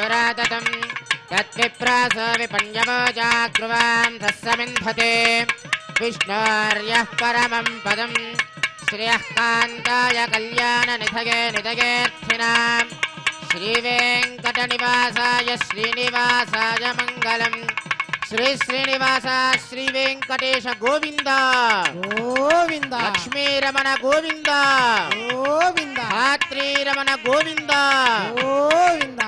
सुराततं तद्विप्रास विपण्यवो जाग्रुवां तस्समिन्धते विष्णोर्यः परमं पदं श्रियः कान्ताय कल्याणनिधये निधयेऽर्थिनां श्रीवेङ्कटनिवासाय श्रीनिवासाय मङ्गलम् श्री श्रीनिवास श्री वेंकटेश गोविंद गोविंद लक्ष्मी रमण गोविंद गोविंद धात्री रमण गोविंद गोविंद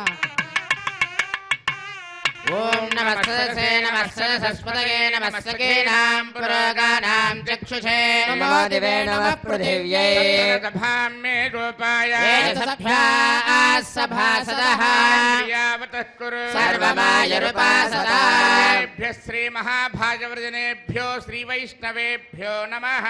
ओम नमस्ते सरस्वतये नमस्तेनां पुरोगानां चक्षुषे नमो दिवे नमः पृथिव्यै सभां मे गोपाय सभासदः यावतः कुरु सर्वमायुरुपासदाभ्यः श्रीमहाभागवतजनेभ्यो श्रीवैष्णवेभ्यो नमः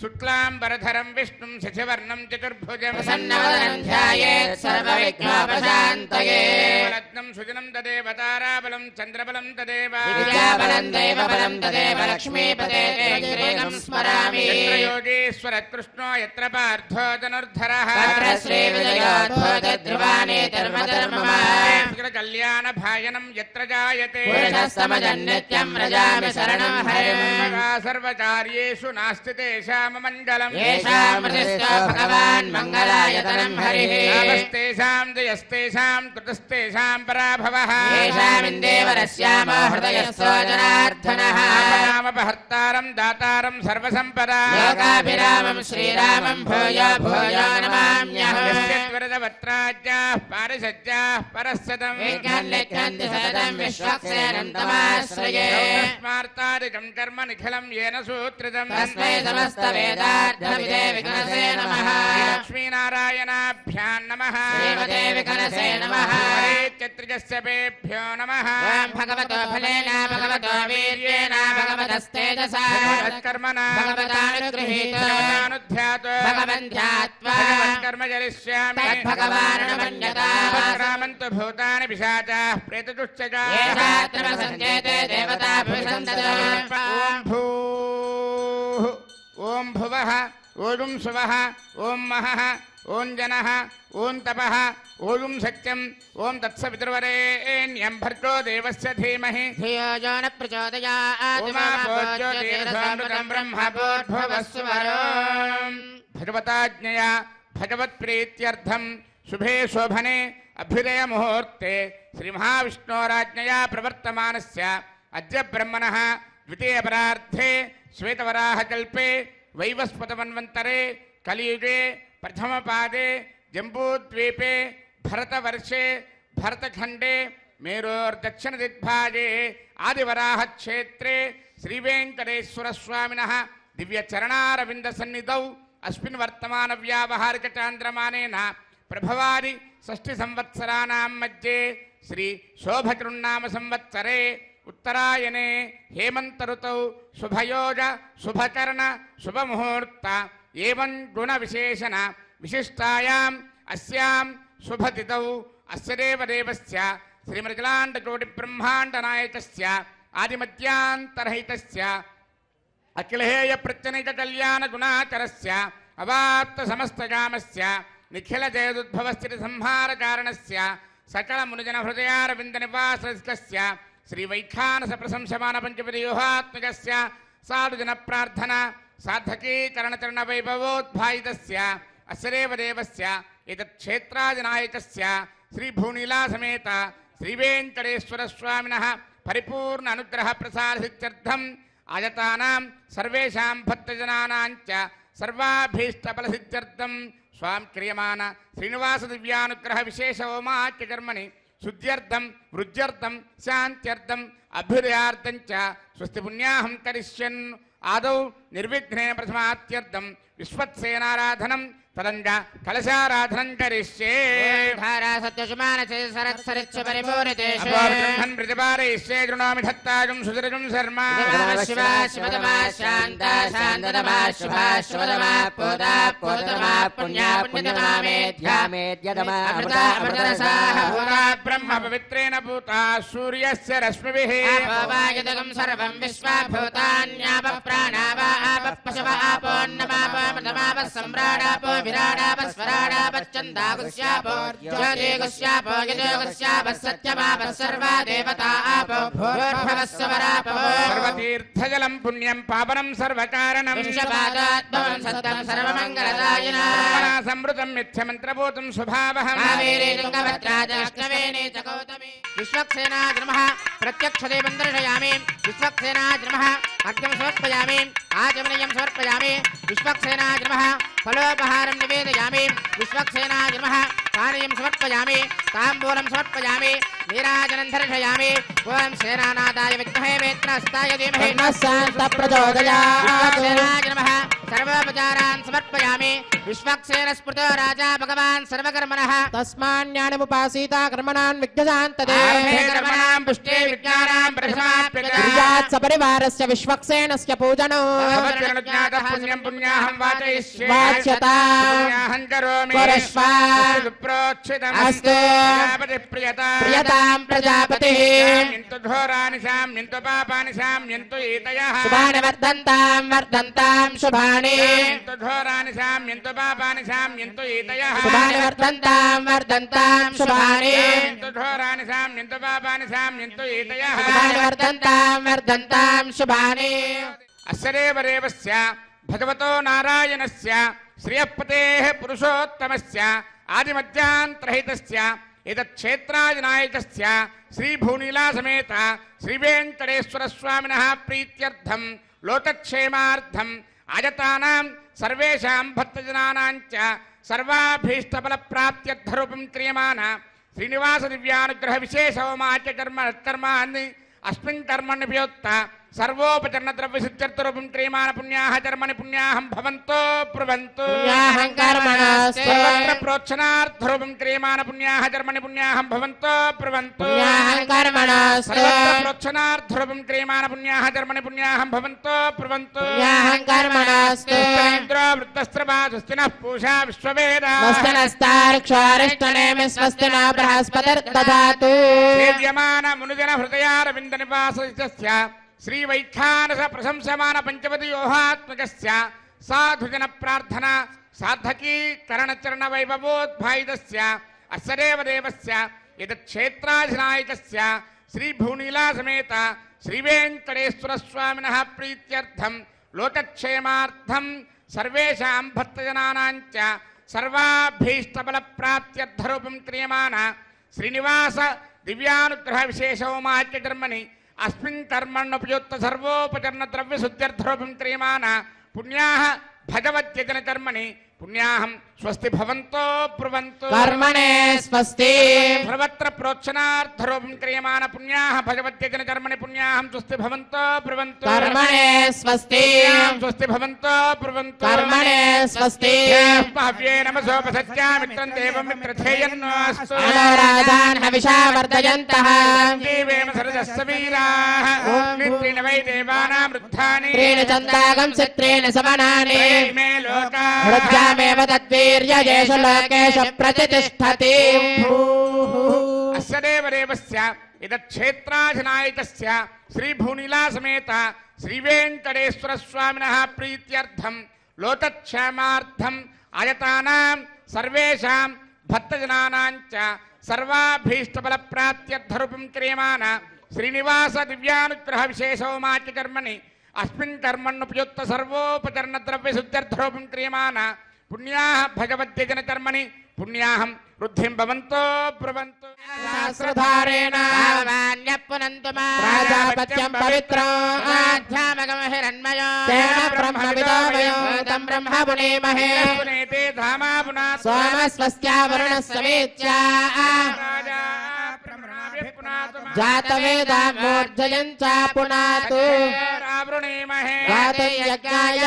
शुक्लाम्बरधरं विष्णुं शशिवर्णं चतुर्भुजं प्रसन्नवदनं ध्यायेत् सर्वविघ्नोपशान्तये रत्नं सुजनं तदेव ताराबलं चन्द्रबलं तदेव विद्याबलं दैवबलं तदेव लक्ष्मीपते तं स्मरामि यत्र योगेश्वर कृष्णो यत्र पार्थो धनुर्धरः तत्र श्रीविजयोद्भूतध्रुवाणि धर्मधर्ममा कल्याणभाजनं यत्र जायते पुरुषस्तमजन्नित्यं व्रजामि शरणं हरिं सर्वकार्येषु नास्ति तेषां मङ्गलम् येषामृतिस्तो भगवान् मङ्गलायतनं हरिः नमस्तेषां जयस्तेषां कृतस्तेषां पराभवः येषामिन्देवरस्यामो हृदयस्थो जनार्दनः नामपहर्तारं दातारं सर्वसम्पदा लोकाभिरामं श्रीरामं भूयो भूयो नमाम्यहम् वरदवत्राज्याः पारिषज्याः परस्सदं विज्ञान्यज्ञन्ति सततं विश्वक्सेनं तमाश्रये स्मार्तादिकं कर्म निखिलं येन सूत्रितं तस्मै समस्तवेदार्थविदे विघ्नसे नमः लक्ष्मीनारायणाभ्यां नमः श्रीमते विघ्नसे नमः चत्रिजस्यपेभ्यो नमः भगवतो फलेन भगवतो वीर्येण भगवतस्तेजसा कर्मणा भगवतानुगृहीतो भगवन् ध्यात्वा कर्म जरिष्यामि तद्भगवाननुमन्यता रामन्तु भूतानि पिशाचाः प्रेतदुश्चजा येषात्र सञ्चेते देवता भविषन्ततो ॐ भूः ॐ भुवः ॐ सुवः ॐ महः ॐ जनः ॐ तपः ॐ सत्यम् ॐ तत्सवितुर्वरेण्यं भर्गो देवस्य धीमहि धियो यो न प्रचोदयात् उमाभोज्योतिरसामृतं ब्रह्मभूर्भुवस्सुवरो भगवताज्ञया भगवत्प्रीत्यर्थं शुभे शोभने अभ्युदय मुहूर्ते श्रीमहाविष्णोराज्ञया प्रवर्तमानस्य अद्य ब्रह्मणः द्वितीयपरार्धे श्वेतवराहकल्पे वैवस्वतमन्वन्तरे कलियुगे प्रथमपादे जम्बूद्वीपे भरतवर्षे भरतखण्डे मेरोर्दक्षिणदिग्भागे आदिवराहक्षेत्रे श्रीवेङ्कटेश्वरस्वामिनः दिव्यचरणारविन्दसन्निधौ अस्मिन् वर्तमानव्यावहारिकचान्द्रमानेन प्रभवादि षष्ठिसंवत्सराणां मध्ये श्री शोभकृन्नाम संवत्सरे उत्तरायणे हेमंत ऋतौ शुभयोज शुभकर्ण शुभमुहूर्त एवं गुण विशेषण विशिष्टायाम् अस्यां शुभतिथौ अस्य देवदेवस्य श्रीमृगलाण्डकोटि ब्रह्माण्डनायकस्य आदिमध्यान्तरहितस्य अखिलहेय प्रत्यनिक कल्याण गुणाकरस्य अवाप्त समस्तकामस्य निखिल जयदुद्भवस्थिति संहार कारणस्य सकल मुनिजन हृदयारविन्द निवासस्य श्री वैखानस प्रशंसमान पंचपदव्यूहात्मकस्य साधुजन प्रार्थना साधकी चरण चरण वैभवोद्भायितस्य अस्य देवदेवस्य एतत् क्षेत्रादिनायकस्य श्री भूनीला समेत श्री वेंकटेश्वर स्वामिनः परिपूर्ण अनुग्रह प्रसादसिद्ध्यर्थम् आयतानां सर्वेषां भक्तजनानां च सर्वाभीष्टफलसिद्ध्यर्थं स्वां क्रियमाण श्रीनिवास दिव्यानुग्रह विशेष होमाख्य कर्मणि शुद्ध्यर्थं वृद्ध्यर्थं शान्त्यर्थं अभ्युदयार्थं च स्वस्ति पुण्याहं करिष्यन् आदौ निर्विघ्नेन प्रथमात्यर्थं विश्वत्सेनाराधनं तदंग कलशाराधनं करिष्ये धारा सत्यशुमानसे सरत्सरिच्छ परिपूरितेषु ब्रह्मन् प्रतिपादयिष्ये गृह्णामि धत्तागं सुदृढं शर्मा शिवा शिवतमा शान्ता शान्ततमा शुभा शुभतमा पूता पूततमा पुण्या पुण्यतमा मेध्या मेद्यतमा अमृता अमृतरसाः भूता ब्रह्म पवित्रेण भूता सूर्यस्य रश्मिभिः अपोवायतकं सर्वं विश्वा भूतान्यापप्र प्राणावा आपः पशव आपोन्नमापमृतमापः सम्राडापो विराडापस्वराडापश्चन्दागुस्यापो ज्योतिगुस्यापो यजोगुस्यापः सत्यमापः सर्वा देवता आपो भूर्भवः स्वरापो सर्वतीर्थजलं पुण्यं पावनं सर्वकारणं विश्वपादात्मं सत्यं सर्वमङ्गलदायिना समृतं मिथ्यमन्त्रभूतं स्वभावहं कावेरी तुङ्गभद्राजलक्ष्मेणी च गौतमी विश्वक्सेनाग्रमः प्रत्यक्षदेवं दर्शयामि विश्वक्सेनाग्रमः अर्घ्यं समर्पयामि आचमनीयं समर्पयामि विश्वक्सेनाग्रमः फलोपहारं निवेदयामि विश्वक्सेनाग्रमः पानीयं समर्पयामि ताम्बूलं समर्पयामि नीराजनं दर्शयामि ओं सेनानादाय विद्महे वेत्रहस्ताय धीमहि विश्वक्सेनाग्रमः सर्वोपचारान् समर्पयामि विश्वक्सेनस्मृतो राजा भगवान् सर्वकर्मणः तस्मान्यानमुपासीता कर्मणान् विघ्नशान्तदे कर्मणां पुष्टे विज्ञानां प्रथमाप्यता कुर्यात् सपरिवारस्य विश्वक्सेनस्य पूजनो भवत्यनुज्ञातः पुण्यं पुण्याहं वाचयिष्ये वाच्यता पुण्याहं करोमि कुरुष्व प्रोक्षितम् अस्तु प्रियतां प्रजापतिः यन्तु घोराणि शाम्यन्तु पापानि शाम्यन्तु एतयः शुभानि वर्धन्तां शुभानि यन्तु घोराणि शाम्यन्तु पापानि शाम्यन्तु एतयः शुभानि वर्धन्तां शुभानि यन्तु घोराणि शाम्यन्तु पापानि शाम्यन्तु एतयः शुभानि वर्धन्तां शुभानि अस्य देवदेवस्य भगवतो नारायणस्य श्रियःपतेः पुरुषोत्तमस्य आदिमध्यान्तरहितस्य एतत्क्षेत्रादिनायकस्य श्रीभूनीलासमेत श्रीवेङ्कटेश्वरस्वामिनः प्रीत्यर्थं लोकक्षेमार्थं आयतानां सर्वेषां भक्तजनानां च सर्वाभीष्टफलप्राप्त्यर्थरूपं क्रियमाण श्रीनिवासदिव्यानुग्रहविशेषहोमाच्यकर्माणि अस्मिन् कर्मण्यभ्योक्त सर्वोपचरणद्रव्यसिद्ध्यर्थरूपं क्रियमाण पुण्याः कर्मणि पुण्याहं भवन्तो ब्रुवन्तु पुण्याहं कर्मणस्तु सर्वत्र प्रोक्षणार्थरूपं क्रियमाण पुण्याः कर्मणि पुण्याहं भवन्तो ब्रुवन्तु पुण्याहं कर्मणस्तु सर्वत्र प्रोक्षणार्थरूपं क्रियमाण पुण्याः कर्मणि पुण्याहं भवन्तो ब्रुवन्तु पुण्याहं कर्मणस्तु इन्द्रो वृद्धस्त्रवा स्वस्तिनः पूषा विश्ववेदाः स्वस्तिनस्तार्क्ष्वारिष्टनेमि स्वस्ति नो बृहस्पतिर्दधातु सेव्यमान मुनिजन हृदयारविन्दनिवासस्य श्रीवैखानस प्रशंसमान पंचवदयोहात्मकस्य साधुजन प्रार्थना साधकी करणचरण वैभवोद्भायितस्य अस्य देवदेवस्य एतत्क्षेत्राधिनायकस्य श्रीभूनीलासमेत श्रीवेङ्कटेश्वरस्वामिनः प्रीत्यर्थं लोकक्षेमार्थं सर्वेषां भक्तजनानां च सर्वाभीष्टफलप्राप्त्यर्थरूपं क्रियमाण श्रीनिवास दिव्यानुग्रहविशेषहोमाच्यकर्मणि अस्मिन् कर्मण्युपयुक्त सर्वोपचरणद्रव्यशुद्ध्यर्थरूपं क्रियमाण पुण्याः भगवत्यजनकर्मणि पुण्याहं स्वस्ति भवन्तो ब्रुवन्तु कर्मणे स्वस्ति सर्वत्र प्रोक्षणार्थरूपं क्रियमाण पुण्याः भगवत्यजनकर्मणि पुण्याहं स्वस्ति भवन्तो ब्रुवन्तु कर्मणे स्वस्ति स्वस्ति भवन्तो ब्रुवन्तु कर्मणे स्वस्ति भव्ये नमसोपसत्यामित्रं देवं मित्रथेयन्नोऽस्तु मनोराधान् हविषा वर्धयन्तः देवेम सरजस्य वीराः नित्रेण वै देवानां वृद्धानि त्रीणि चन्दागं चित्रेण समनानि मे लोकाः हृद्यामेव तद्वीर्यजेषु लोकेषु प्रतिष्ठति अस्य देवदेवस्य एतत्क्षेत्राधिनायकस्य श्रीभूनीलासमेत श्रीवेङ्कटेश्वरस्वामिनः प्रीत्यर्थं लोकक्षेमार्थं आयतानां सर्वेषां भक्तजनानां च सर्वाभीष्टफलप्राप्त्यर्थरूपं क्रियमाण श्रीनिवास दिव्यानुग्रहविशेषहोमाच्यकर्मणि अस्मिन् कर्मण्युपयुक्त सर्वोपचरणद्रव्यशुद्ध्यर्थरूपं क्रियमाण पुण्याः भगवत्यजनकर्मणि पुण्याहं वृद्धिं भवन्तो ब्रुवन्तु सहस्रधारेण भगवान्यः प्राजापत्यं पवित्रं आध्यात्मकं हिरण्मयो तेन ब्रह्मविदो वयो तं ब्रह्म पुनेमहे पुनेते धामा पुनात् सोमस्वस्या वरुणस्य वेत्या राजा ब्रह्मणाभिः पुनातु जातवेदा मूर्धयं च पुनातु आवृणीमहे गातुं यज्ञाय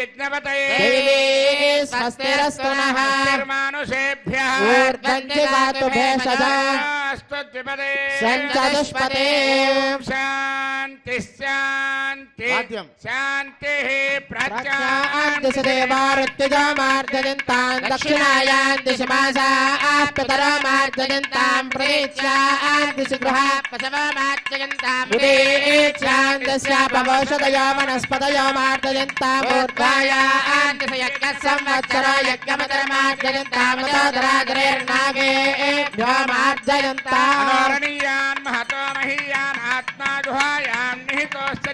यज्ञपतये देवी स्वस्तिरस्तु नः निर्मानुषेभ्यः ऊर्ध्वं दिवातु भेषजा स्तुद्विपदे सञ्चतुष्पदे शान्ति शान्ति वाद्यं। शान्तिः प्रत्यादिशदेवारुत्तिजामार्जयन्तां दक्षिणायां दिशमासाः पितरमार्जयन्तां प्रेत्यादिशि गृहा पशवमार्जयन्तां उदीच्यां दस्यापवौषधयो वनस्पतयो मार्जयन्तां ऊर्ध्वायां यज्ञः संवत्सरो यज्ञमतरमार्जयन्तां तोदरादरेर्नागेभ्यो मार्जयन्ताम् अनोरणीयान् महतो महीयान् आत्मा गुहायां निहितोऽस्य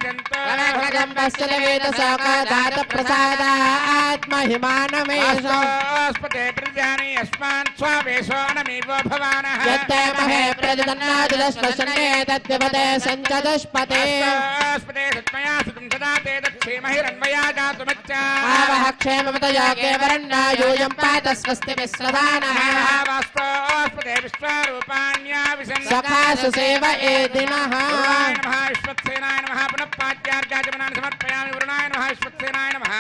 जम्बस्य वेदशोकदातप्रसादात्महिमानमेषु जन्तोऽस्पते प्रजानि अस्मान् स्वावेशो नमीवो भवानः यत्ते महे प्रजदन्नादिलश्वसन्ने तद्विपदे सञ्चदुष्पते अस्पते सत्मया सुतं सदा ते दक्षेमहिरन्मया जातुमच्चा आवः क्षेमपतयो केवरन्ना यूयं पात स्वस्ति विश्वदानः वास्तोऽस्पते विश्वारूपाण्या विशन् सखासु सेव एदिनः वरुणाय नमः विश्वक्सेनाय नमः पुनः पाद्यार्घ्याचमनानि समर्पयामि वरुणाय नमः विश्वक्सेनाय नमः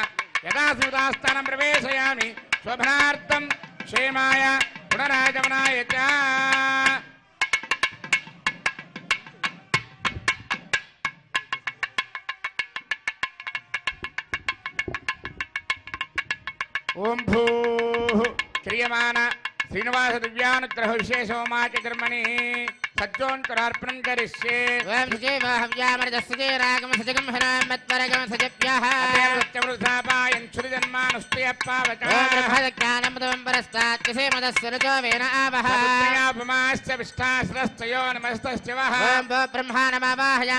यदा स्मृतास्थानं प्रवेशयामि शोभनार्थं क्षेमाय पुनरागमनाय च ओम भूः क्रियमान श्रीनिवास दिव्यानुग्रह विशेषोमाच कर्मणि सज्जोन्तरार्पणं करिष्ये वयं सुजेव हव्यामरजस्य रागं सजगं हरां मत्परगं सजप्यः सत्यवृद्धापायन् क्षुरिजन्मानुष्टयप्पावच ज्ञानमदं परस्तात् किसे मदस्वरजो वेन आवः सत्यापमाश्च विष्ठाश्रस्तयो नमस्तश्च वः ओम ब्रह्मा नमः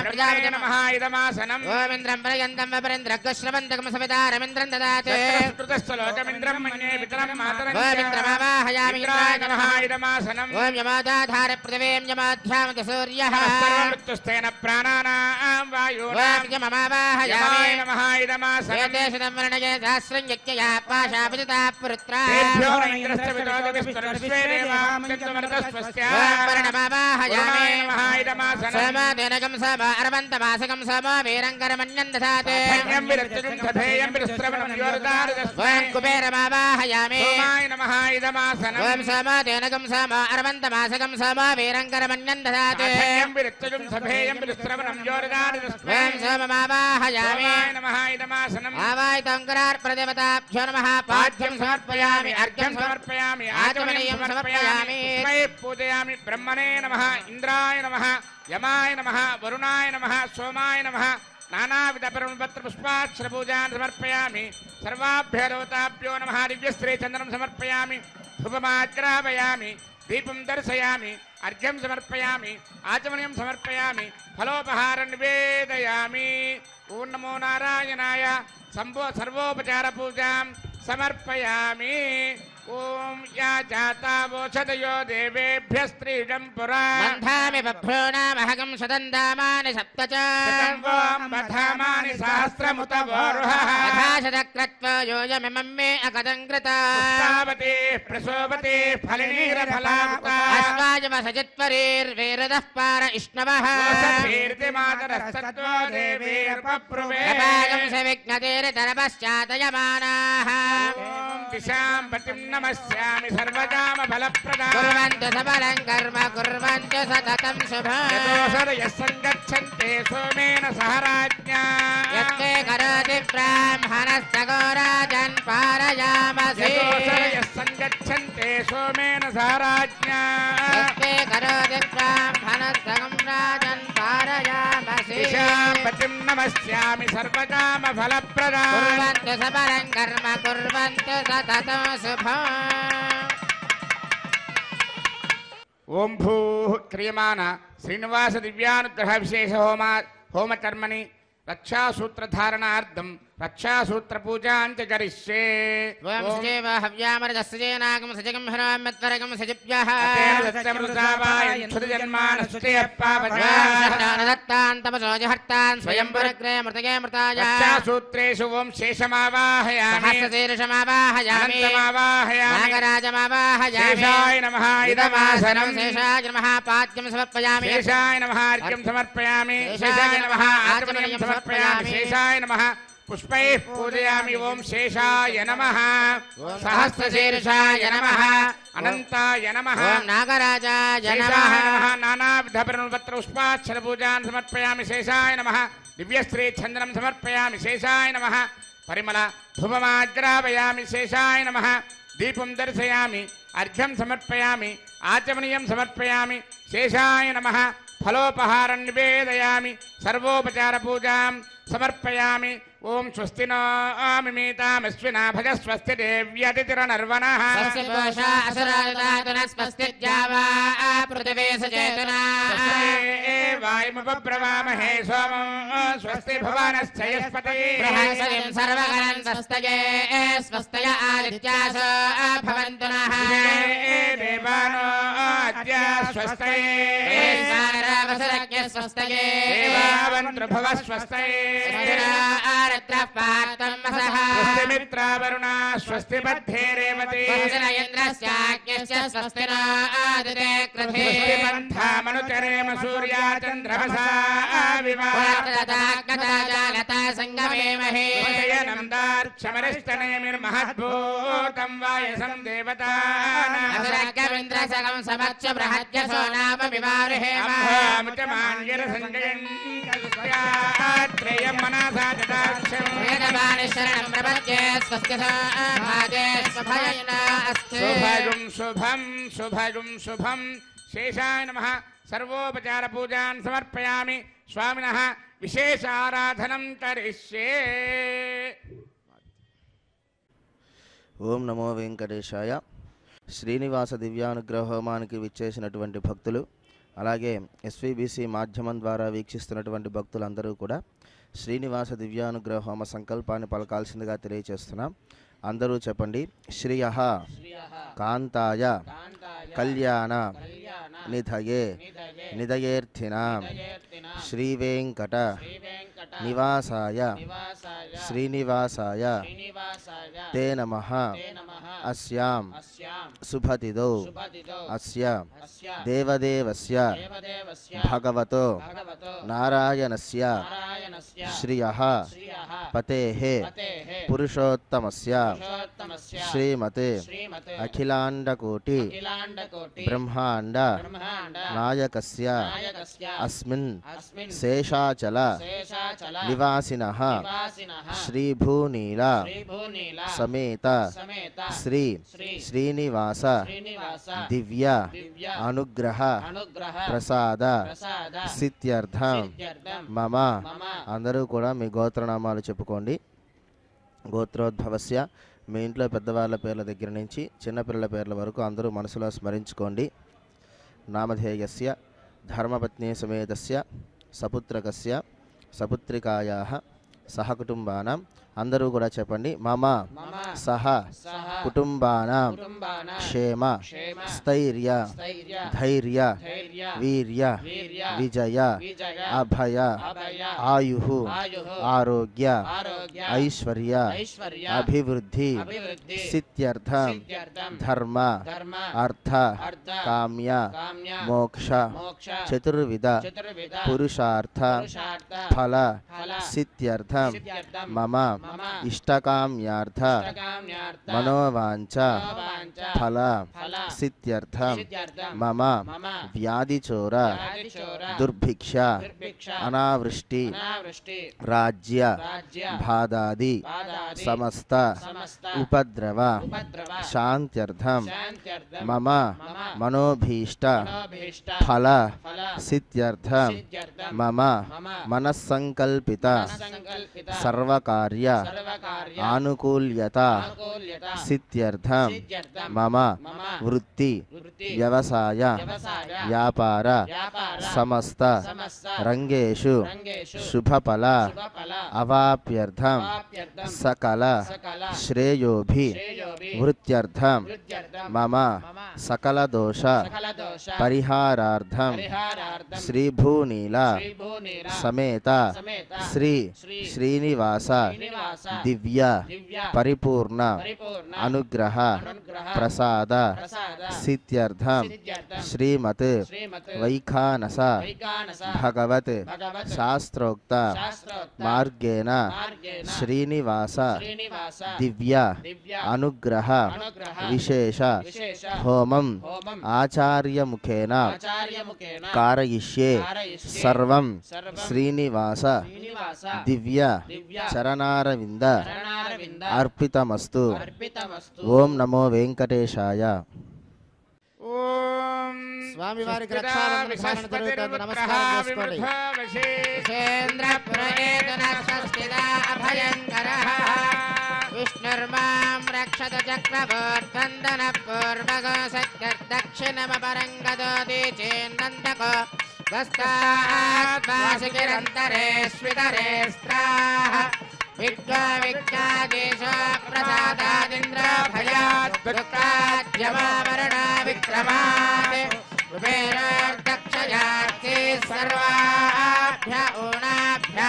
प्रजापते नमः इदमासनम् ओम इंद्रं पर्यन्तं वपरेन्द्रग्श्रवन्तकं सवितारमिन्द्रं ददाते कृतश्च लोकमिन्द्रं मन्ये पितरं मातरं ओम इंद्रमावाहयामि इंद्राय नमः इदमासनम् ओम यमादाधार पृथिवीं यमाध्यामत सूर्यः सर्वमृत्युस्तेन प्राणानां वायुनां ओम यममावाहयामि यमाय नमः इदमासनम् एतेषु वर्णये सहस्रं यज्ञया पाशापिता पुरुत्रा तेभ्यो न इन्द्रस्य विदोदविस्तरविश्वे देवामृतस्वस्य ओम वर्णमावाहयामि वरुणाय नमः इदमासनम् समादेनकं सम अरवन्तमासकं सम वीरङ्करमन्यं दधाते धन्यं विरक्तिं तथेयं विरस्त्रवणं योरदारदस्मै ओम कुबेरमावाहयामि सोमाय नमः इदमासनम् ओम समादेनकं सम अरवन्तमासकं सम वीरङ्करमन्यं दधाते धन्यं विरक्तिं तथेयं विरस्त्रवणं योरदारदस्मै ओम सोममावाहयामि सोमाय नमः इदमासनम् आवाहितं करार्प्रदेवताभ्यो नमः पाद्यं समर्पयामि अर्घ्यं समर्पयामि आचमनीयं समर्पयामि तस्मै पूजयामि ब्रह्मणे नमः इंद्राय नमः यमाय नमः वरुणाय नमः सोमाय नमः नानाविध परमपत्र पुष्पाक्षरपूजान् समर्पयामि सर्वाभ्यो देवताभ्यो नमः दिव्यस्त्रे चन्दनं समर्पयामि धूपमाग्रापयामि दीपं दर्शयामि अर्घ्यं समर्पयामि आचमनीयं समर्पयामि फलोपहारं निवेदयामि ओं नमो नारायणाय सर्वोपचार पूजां समर्पयामि ओम या जाता वोषधयो देवेभ्यः स्त्रीजं पुरा बन्धामि बभ्रो नामहगं शतन्दामानि सप्त च बधामानि सहस्रमुत वोरुहः अथाशतक्रत्वा योजमिमं मे अकदं कृता पुष्पावती प्रसोवती फलिनीरफलामुता अस्माजमसजित्वरीर्वेरदः पार इष्णवः कीर्तिमातरस्तत्त्वो देवीर्पप्रुवे पागं सविघ्नतेरतरपश्चातयमानाः दिशां पतिं नमस्यामि सर्वकामफलप्रदां कुर्वन्तु सबलं कर्म कुर्वन्तु सततं शुभम् यतोऽसरयः सङ्गच्छन्ते सोमेन सह राज्ञा यत्ते करोति ब्राह्मणस्तगोराजन् पारयामसि यतोऽसरयः सङ्गच्छन्ते सोमेन सह राज्ञा यत्ते करोति ब्राह्मणस्तगं राजन् पारयामसि दिशां पतिं नमस्यामि सर्वकामफलप्रदां कुर्वन्तु सबलं कर्म कुर्वन्तु सततं शुभम् ओम भूः क्रियमाण श्रीनिवास दिव्यानुग्रह विशेष होम कर्मणि रक्षासूत्रधारणार्थं रक्षासूत्रपूजां च करिष्ये ओम सुजेव हव्यामरजस्येनागं सजगं हरामत्वरगं सजिभ्यः दत्तान् तपसो जहर्तान् स्वयंवरग्रे मृतगे मृताय रक्षासूत्रेषु ओम शेषमावाहयामि सहस्रशीर्षमावाहयामि नागराजमावाहयामि शेषाय नमः इदमासनं शेषाय नमः पाद्यं समर्पयामि शेषाय नमः अर्घ्यं समर्पयामि शेषाय नमः आचमनीयं समर्पयामि शेषाय नमः पुष्पैः पूजयामि। ओम शेषाय नमः, सहस्रशीर्षाय नमः, अनंताय नमः, ओम नागराजाय नमः, शेषाय नमः। नानाविध परिमलपत्र पुष्पाक्षर पूजान् समर्पयामि। शेषाय नमः। दिव्यश्री चंदनं समर्पयामि। शेषाय नमः। परिमल धूपमाग्रापयामि। शेषाय नमः। दीपं दर्शयामि। अर्घ्यं समर्पयामि। आचमनीयं समर्पयामि। शेषाय नमः। फलोपहारं निवेदयामि। सर्वोपचार पूजां समर्पयामि। ओम स्वस्ति नो मिमीतामश्विना भज स्वस्ति देव्यतिथिरनर्वणः। स्वस्ति पूषा असुराददातुनः स्वस्ति द्यावा पृथिवी सचेतना। वायुमुपब्रवामहे सोमं स्वस्ति भुवनश्चयस्पतिः। बृहस्पतिं सर्वगणं स्वस्तये स्वस्तय आदित्यासो भवन्तु नः। देवानो अद्य स्वस्तये। वसुरज्ञ स्वस्तये देवावन्तृभुव स्वस्तये। आरत्रः पार्थं वसः। स्वस्ति मित्रावरुणा स्वस्ति बद्धे रेवती। स्वस्ति इन्द्रस्याज्ञस्य स्वस्ति नो आदिते कृधे। स्वस्ति पन्थामनुचरेम सूर्या चन्द्रमसा वार्तदाग्नता जालता संगमेमहे। विजयनं दार्क्षमरिष्टनेमिर्महद्भूतं वायसं देवतानाम्। असुरज्ञमिन्द्रसगं समच्च बृहद्यसो नाम विवारुहेम। त्रयं मनसा जटाक्षं वेदवाणी शरणं प्रपद्ये स्वस्ति भागे स्वभयेन अस्तु। शुभगुं शुभं शुभगुं शुभं। शेषाय नमः। सर्वोपचार पूजान् समर्पयामि। स्वामिनः विशेष आराधनं करिष्ये। ఓం నమో వెంకటేశాయ. శ్రీనివాస దివ్యానుగ్రహ హోమానికి విచ్చేసినటువంటి భక్తులు, అలాగే ఎస్వీబీసీ మాధ్యమం ద్వారా వీక్షిస్తున్నటువంటి భక్తులందరూ కూడా శ్రీనివాస దివ్యానుగ్రహ హోమ సంకల్పాన్ని పలకాల్సిందిగా తెలియచేస్తున్నాం. అందరూ చెప్పండి. శ్రియః కాంతాయ కళ్యాణ నిధయే నిధయేర్థినాం శ్రీవేంకట నివాసాయ శ్రీనివాసాయ తే నమః. అస్యాం శుభతిథౌ అస్య దేవదేవస్య భగవతో నారాయణస్య శ్రియః పతేః పురుషోత్తమస్య శ్రీమతే అఖిలాండకోటి బ్రహ్మాండ నాయకస్య అస్మిన్ శేషాచల నివాసినః శ్రీభూనీల సమేత శ్రీ శ్రీనివాస దివ్య అనుగ్రహ ప్రసాద సిద్ధ్యర్థం మమ. అందరూ కూడా మీ గోత్రనామాలు చెప్పుకోండి. గోత్రోద్భవస్య, మీ ఇంట్లో పెద్దవాళ్ళ పేర్ల దగ్గర నుంచి చిన్నపిల్లల పేర్ల వరకు అందరూ మనసులో స్మరించుకోండి. నామధేయస్య ధర్మపత్ని సమేతస్య సపుత్రకస్య సపుత్రికాయాః సహకుటుంబానాం. అందరూ కూడా చెప్పండి. మమ సహ కుటుంబానాం క్షేమ స్థైర్య ధైర్య వీర్య విజయ అభయ ఆయుః ఆరోగ్య ఐశ్వర్య అభివృద్ధి సిద్ధ్యర్థం ధర్మ అర్థ కామ్య మోక్ష చతుర్విధ పురుషార్థ ఫల సిద్ధ్యర్థం మమ ఇష్టకామ్యార్థ మనోవాంఛ ఫల సిద్ధ్యర్థం మమ వ్యాధిచోర దుర్భిక్ష అనావృష్టి రాజ్య బాధాది సమస్త ఉపద్రవ శాంత్యర్థం మమ మనోభీష్ట ఫల సిద్ధ్యర్థం మమ మనస్సంకల్పిత సర్వకార్య ఆనుకూల్యత సిద్ధ్యర్థం మమ వృత్తి వ్యవసాయ వ్యాపార సమస్త రంగేషు శుభఫల అవాప్యర్థం సకల శ్రేయోభి వృత్త్యర్థం మమ సకల దోష పరిహారార్థం శ్రీభూనీల సమేత శ్రీ శ్రీనివాస దివ్య పరిపూర్ణ అనుగ్రహ ప్రసాద సిద్ధ్యర్థం శ్రీమత్ వైఖానస భగవత్ శాస్త్రోక్త మార్గేణ శ్రీనివాస దివ్య అనుగ్రహ విశేష హోమం ఆచార్యముఖేన कारयिष्ये सर्वं श्रीनिवास दिव्य चरणारविंद अर्पितमस्तु ओम नमो वेंकटेशाय ఓం స్వామి వారికి రక్షాబంధన ధారణ జరుగుతుంది. నమస్కారం చేసుకోండి. విష్ణుర్మాం రక్షత చక్రవర్తందన పూర్వగో సత్యదక్షిణమపరంగదోది చేన్నందకో వస్తాత్మాసికిరంతరేష్వితరేస్త్రాః విద్వావిద్యాదేశ ప్రసాదాదింద్ర భయాత్ దుఃఖాద్యమావరణ విక్రమాత్ కుబేరోర్దక్షయార్తే సర్వాభ్య ఊనాభ్య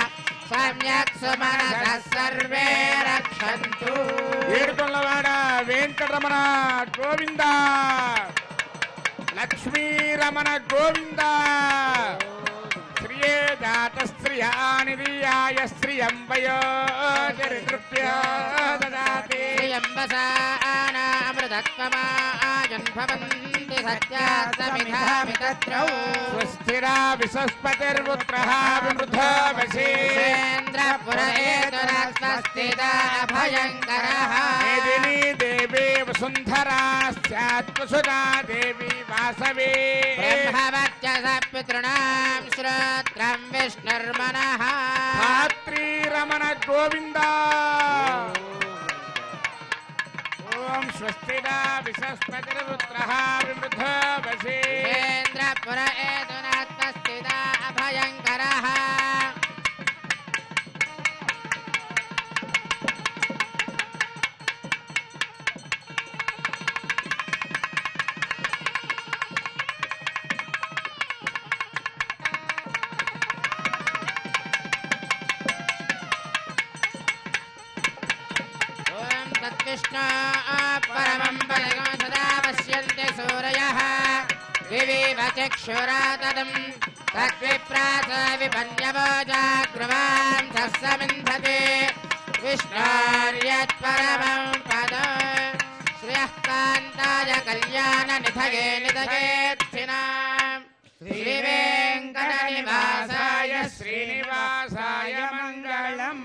సమ్యక్ సుమనస సర్వే రక్షంతు. ఏడుకొండలవాడ వెంకటరమణ గోవింద, లక్ష్మీరమణ గోవింద. శ్రియే జాత శ్రియానిధియాయ శ్రియం వయోజరినృత్య దదాతి. అమృతత్వమాజన్భవంతి సత్యాస్తమిధామి తత్రౌ. స్వస్తిరా విసస్పతిర్పుత్రః విమృధో వశీ. ఇంద్రపురేతురస్వస్తిదా అభయంకరః. మేదినీ దేవీ వసుంధరా స్యాత్వసుదా దేవి వాసవే. బ్రహ్మవర్చస పితॄణాం శ్రోత్రం విష్ణుర్మనః. ధాత్రీరమణ గోవింద. ఓం స్వస్తిదా విసస్పతిర్పుత్రః విమృధో వశీ. ఇంద్రపురేతురస్వస్తిదా అభయంకరః. तत्विष्णु परमं पदं सदा पश्यन्ति सूरयः विविव चक्षुरातदं तद्विप्रास विपन्यवो जाग्रवां सस्समिन्धते विष्णोर्यत्परमं पदं श्रियः कान्ताय कल्याणनिधये निधयेत्थिनां श्रीवेङ्कटनिवासाय శ్రీనివాసాయ మంగళం.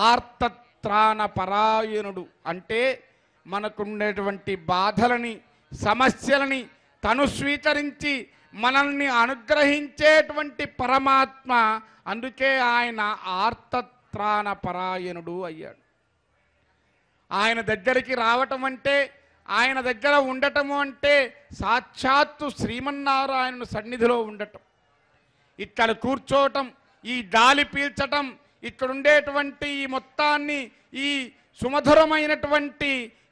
ఆర్తత్రాణ పరాయణుడు అంటే మనకుండేటువంటి బాధలని సమస్యలని తను స్వీకరించి మనల్ని అనుగ్రహించేటువంటి పరమాత్మ. అందుకే ఆయన ఆర్తత్రాణ పరాయణుడు అయ్యాడు. ఆయన దగ్గరికి రావటం అంటే, ఆయన దగ్గర ఉండటము అంటే సాక్షాత్తు శ్రీమన్నారాయణుని సన్నిధిలో ఉండటం. ఇక్కడ కూర్చోవటం, ఈ గాలి పీల్చటం, ఇక్కడ ఉండేటువంటి ఈ మొత్తాన్ని, ఈ సుమధురమైనటువంటి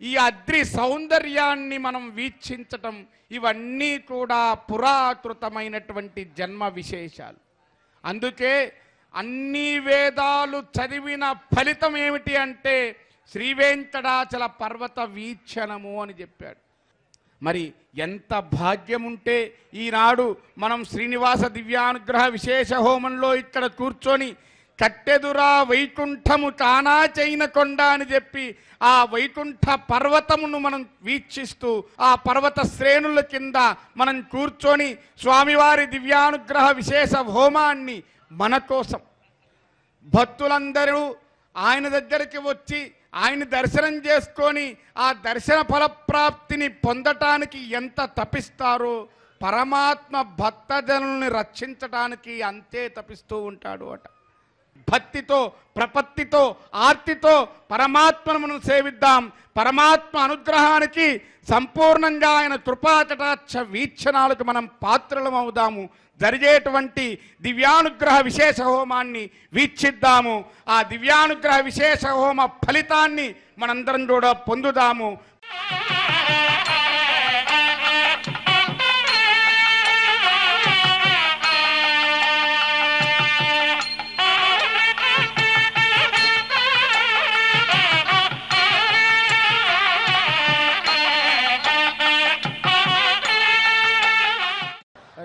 ఈ అద్రి సౌందర్యాన్ని మనం వీక్షించటం, ఇవన్నీ కూడా పురాకృతమైనటువంటి జన్మ విశేషాలు. అందుకే అన్ని వేదాలు చదివిన ఫలితం ఏమిటి అంటే శ్రీ వెంకటాచల పర్వత వీక్షణము అని చెప్పాడు. మరి ఎంత భాగ్యం ఉంటే ఈనాడు మనం శ్రీనివాస దివ్యానుగ్రహ విశేష హోమంలో ఇక్కడ కూర్చొని కట్టెదురా వైకుంఠము తానా చైన కొండ అని చెప్పి ఆ వైకుంఠ పర్వతమును మనం వీక్షిస్తూ ఆ పర్వత శ్రేణుల కింద మనం కూర్చొని స్వామివారి దివ్యానుగ్రహ విశేష హోమాన్ని మన కోసం భక్తులందరూ ఆయన దగ్గరికి వచ్చి ఆయన దర్శనం చేసుకొని ఆ దర్శన ఫలప్రాప్తిని పొందటానికి ఎంత తపిస్తారో పరమాత్మ భక్తజనుల్ని రక్షించటానికి అంతే తపిస్తూ ఉంటాడు అట. భక్తితో, ప్రపత్తితో, ఆర్తితో పరమాత్మను మనం సేవిద్దాం. పరమాత్మ అనుగ్రహానికి సంపూర్ణంగా ఆయన కృపాకటాక్ష వీక్షణాలకు మనం పాత్రలం అవుదాము. జరిగేటువంటి దివ్యానుగ్రహ విశేష హోమాన్ని వీక్షిద్దాము. ఆ దివ్యానుగ్రహ విశేష హోమ ఫలితాన్ని మనందరం కూడా పొందుదాము.